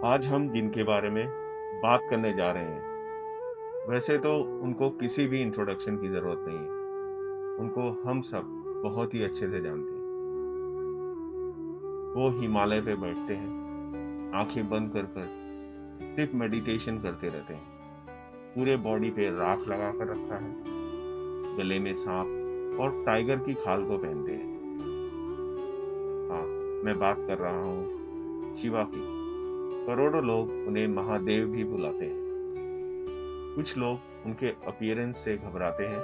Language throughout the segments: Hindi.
आज हम जिनके बारे में बात करने जा रहे हैं, वैसे तो उनको किसी भी इंट्रोडक्शन की ज़रूरत नहीं है। उनको हम सब बहुत ही अच्छे से जानते हैं। वो हिमालय पे बैठते हैं, आंखें बंद कर कर सिर्फ मेडिटेशन करते रहते हैं। पूरे बॉडी पे राख लगा कर रखा है, गले में सांप और टाइगर की खाल को पहनते हैं। हाँ, मैं बात कर रहा हूँ शिवा की। करोड़ों लोग उन्हें महादेव भी बुलाते हैं। कुछ लोग उनके अपीयरेंस से घबराते हैं,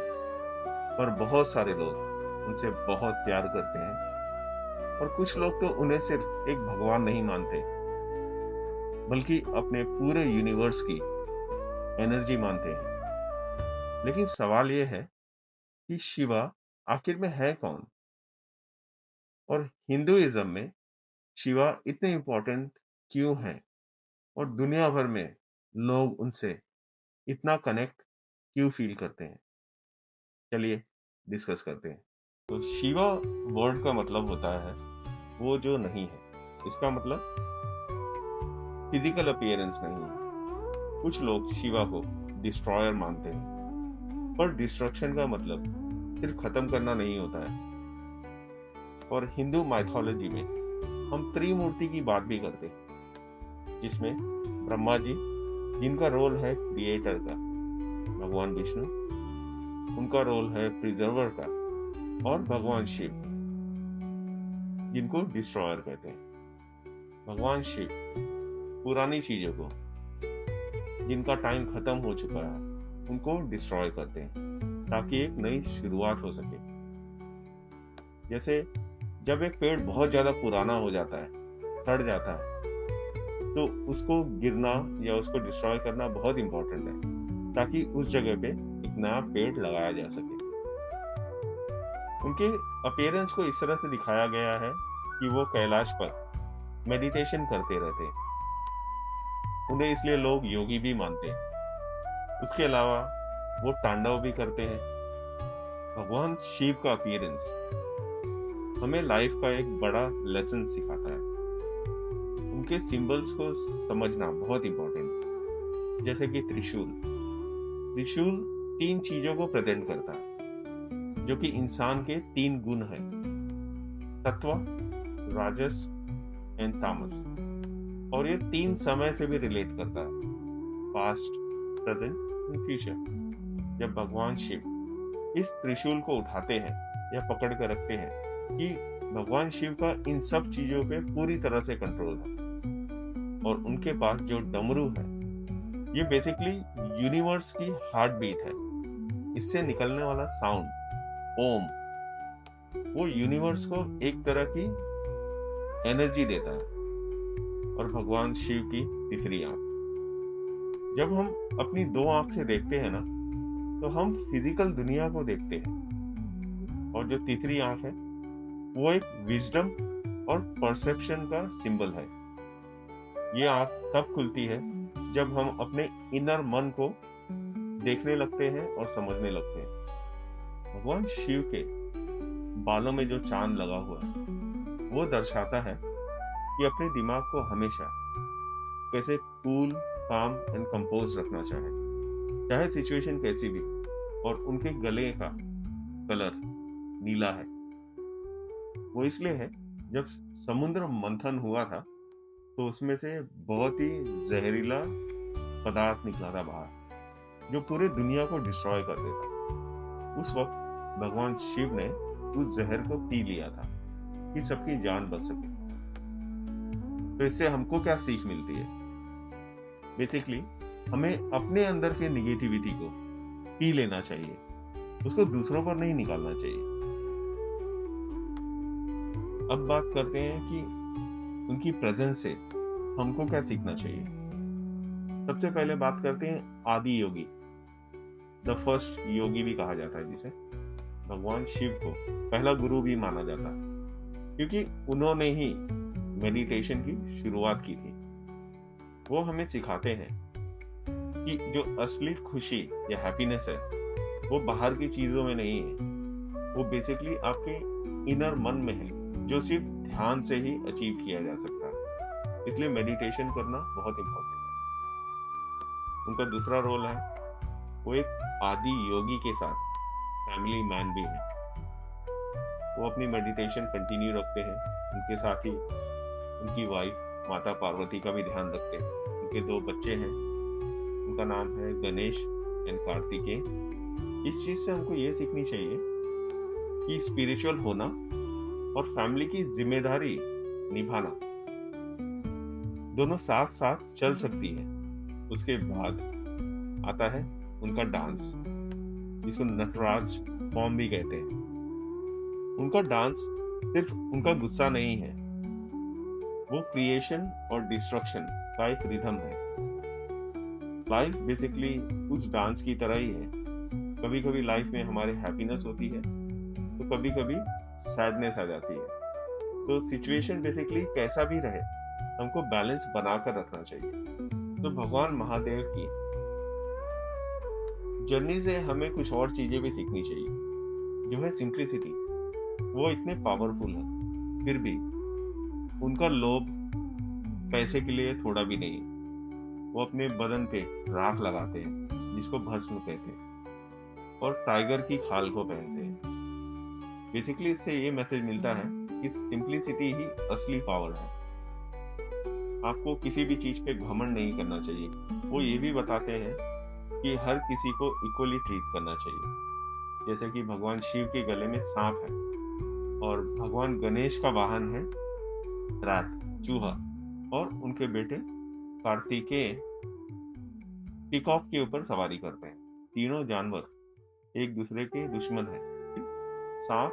पर बहुत सारे लोग उनसे बहुत प्यार करते हैं। और कुछ लोग तो उन्हें सिर्फ एक भगवान नहीं मानते, बल्कि अपने पूरे यूनिवर्स की एनर्जी मानते हैं। लेकिन सवाल यह है कि शिवा आखिर में है कौन? और हिंदुइज्म में शिवा इतने इम्पोर्टेंट क्यों हैं? और दुनिया भर में लोग उनसे इतना कनेक्ट क्यों फील करते हैं? चलिए डिस्कस करते हैं। तो शिवा वर्ड का मतलब होता है वो जो नहीं है। इसका मतलब फिजिकल अपीयरेंस नहीं है। कुछ लोग शिवा को डिस्ट्रॉयर मानते हैं, पर डिस्ट्रक्शन का मतलब सिर्फ खत्म करना नहीं होता है। और हिंदू माइथोलॉजी में हम त्रिमूर्ति की बात भी करते हैं, जिसमें ब्रह्मा जी, जिनका रोल है क्रिएटर का, भगवान विष्णु, उनका रोल है प्रिजर्वर का, और भगवान शिव, जिनको डिस्ट्रॉयर कहते हैं। भगवान शिव पुरानी चीजों को, जिनका टाइम खत्म हो चुका है, उनको डिस्ट्रॉय करते हैं ताकि एक नई शुरुआत हो सके। जैसे जब एक पेड़ बहुत ज्यादा पुराना हो जाता है, सड़ जाता है, तो उसको गिरना या उसको डिस्ट्रॉय करना बहुत इंपॉर्टेंट है, ताकि उस जगह पे एक नया पेड़ लगाया जा सके। उनके अपीयरेंस को इस तरह से दिखाया गया है कि वो कैलाश पर मेडिटेशन करते रहते हैं। उन्हें इसलिए लोग योगी भी मानते हैं। उसके अलावा वो तांडव भी करते हैं। भगवान शिव का अपीयरेंस हमें लाइफ का एक बड़ा लेसन सिखाता है। उनके सिंबल्स को समझना बहुत इंपॉर्टेंट है। जैसे कि त्रिशूल। त्रिशूल 3 चीजों को प्रेजेंट करता है, जो कि इंसान के 3 गुण हैं: सत्व, राजस एंड तामस। और ये 3 समय से भी रिलेट करता है, पास्ट, प्रेजेंट एंड फ्यूचर। जब भगवान शिव इस त्रिशूल को उठाते हैं या पकड़ कर रखते हैं, कि भगवान शिव का इन सब चीजों पे पूरी तरह से कंट्रोल है। और उनके पास जो डमरू है, ये बेसिकली यूनिवर्स की हार्ट बीट है। इससे निकलने वाला साउंड ओम, वो यूनिवर्स को एक तरह की एनर्जी देता है। और भगवान शिव की तीसरी आंख। जब हम अपनी 2 आंख से देखते हैं ना, तो हम फिजिकल दुनिया को देखते हैं। और जो तीसरी आंख है, वो एक विजडम और परसेप्शन का सिंबल है। ये आंख तब खुलती है जब हम अपने इनर मन को देखने लगते हैं और समझने लगते हैं। भगवान शिव के बालों में जो चांद लगा हुआ है, वो दर्शाता है कि अपने दिमाग को हमेशा कैसे कूल, काम एंड कंपोज रखना चाहे सिचुएशन कैसी भी। और उनके गले का कलर नीला है। वो इसलिए है, जब समुद्र मंथन हुआ था, तो उसमें से बहुत ही जहरीला पदार्थ निकला था बाहर, जो पूरे दुनिया को डिस्ट्रॉय कर देता। उस वक्त भगवान शिव ने उस जहर को पी लिया था कि सबकी जान बच सके। तो इससे हमको क्या सीख मिलती है? बेसिकली हमें अपने अंदर के निगेटिविटी को पी लेना चाहिए, उसको दूसरों पर नहीं निकालना चाहिए। अब बात करते हैं कि उनकी प्रेजेंस से हमको क्या सीखना चाहिए। सबसे पहले बात करते हैं आदि योगी, द फर्स्ट योगी भी कहा जाता है, जिसे भगवान शिव को पहला गुरु भी माना जाता है, क्योंकि उन्होंने ही मेडिटेशन की शुरुआत की थी। वो हमें सिखाते हैं कि जो असली खुशी या हैप्पीनेस है, वो बाहर की चीजों में नहीं है। वो बेसिकली आपके इनर मन में है, जो सिर्फ ध्यान से ही अचीव किया जा सकता है। इसलिए मेडिटेशन करना बहुत इम्पोर्टेंट है। उनका दूसरा रोल है, वो एक आदि योगी के साथ फैमिली मैन भी है। वो अपनी मेडिटेशन कंटिन्यू रखते हैं, उनके साथ ही उनकी वाइफ माता पार्वती का भी ध्यान रखते हैं। उनके 2 बच्चे हैं, उनका नाम है गणेश एंड कार्तिकेय। इस चीज से हमको ये सीखनी चाहिए कि स्पिरिचुअल होना और फैमिली की जिम्मेदारी निभाना दोनों साथ साथ चल सकती है। उसके बाद आता है उनका डांस, जिसको नटराज फॉर्म भी कहते हैं। उनका डांस सिर्फ उनका गुस्सा नहीं है, वो क्रिएशन और डिस्ट्रक्शन का एक रिदम है। लाइफ बेसिकली उस डांस की तरह ही है। कभी कभी लाइफ में हमारे हैप्पीनेस होती है तो कभी कभी सैडनेस आ जाती है। तो सिचुएशन बेसिकली कैसा भी रहे, हमको बैलेंस बनाकर रखना चाहिए। तो भगवान महादेव की जर्नी से हमें कुछ और चीजें भी सीखनी चाहिए, जो है सिंप्लिसिटी। वो इतने पावरफुल है, फिर भी उनका लोभ पैसे के लिए थोड़ा भी नहीं। वो अपने बदन पे राख लगाते हैं, जिसको भस्म कहते हैं, और टाइगर की खाल को पहनते हैं। बेसिकली इससे ये मैसेज मिलता है कि सिंप्लिसिटी ही असली पावर है। आपको किसी भी चीज पे घमंड नहीं करना चाहिए। वो ये भी बताते हैं कि हर किसी को इक्वली ट्रीट करना चाहिए। जैसे कि भगवान शिव के गले में सांप है और भगवान गणेश का वाहन है रैट, चूहा, और उनके बेटे कार्तिकेय पीकॉक के ऊपर सवारी करते हैं। तीनों जानवर एक दूसरे के दुश्मन हैं। सांप,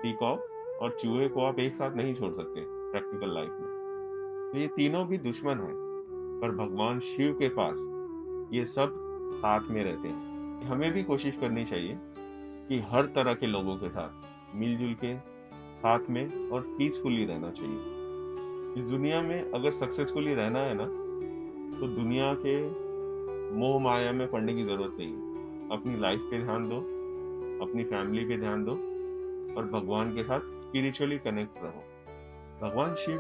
पीकॉक और चूहे को आप एक साथ नहीं छोड़ सकते प्रैक्टिकल लाइफ में। तो ये तीनों भी दुश्मन हैं, पर भगवान शिव के पास ये सब साथ में रहते हैं। हमें भी कोशिश करनी चाहिए कि हर तरह के लोगों के साथ मिलजुल के साथ में और पीसफुली रहना चाहिए। इस दुनिया में अगर सक्सेसफुली रहना है ना, तो दुनिया के मोह माया में पड़ने की जरूरत नहीं है। अपनी लाइफ पे ध्यान दो, अपनी फैमिली पे ध्यान दो और भगवान के साथ स्पिरिचुअली कनेक्ट रहो। भगवान शिव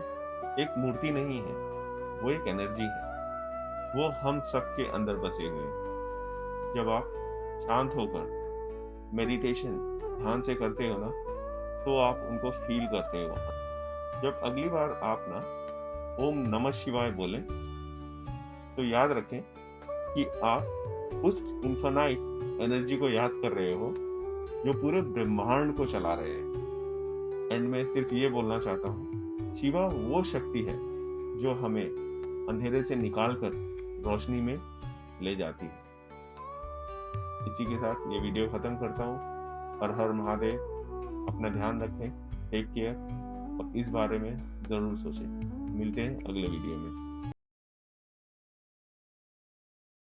एक मूर्ति नहीं है, वो एक एनर्जी है। वो हम सबके अंदर बसे हुए हैं। जब आप शांत होकर मेडिटेशन ध्यान से करते हो ना, तो आप उनको फील करते हो। जब अगली बार आप ना ओम नमः शिवाय बोलें, तो याद रखें कि आप उस इन्फिनाइट एनर्जी को याद कर रहे हो जो पूरे ब्रह्मांड को चला रहे हैं। एंड में सिर्फ ये बोलना चाहता हूँ, शिवा वो शक्ति है जो हमें अंधेरे से निकालकर रोशनी में ले जाती है। इसी के साथ ये वीडियो खत्म करता हूँ। हर हर महादेव। अपना ध्यान रखें, टेक केयर, और इस बारे में जरूर सोचें। मिलते हैं अगले वीडियो में।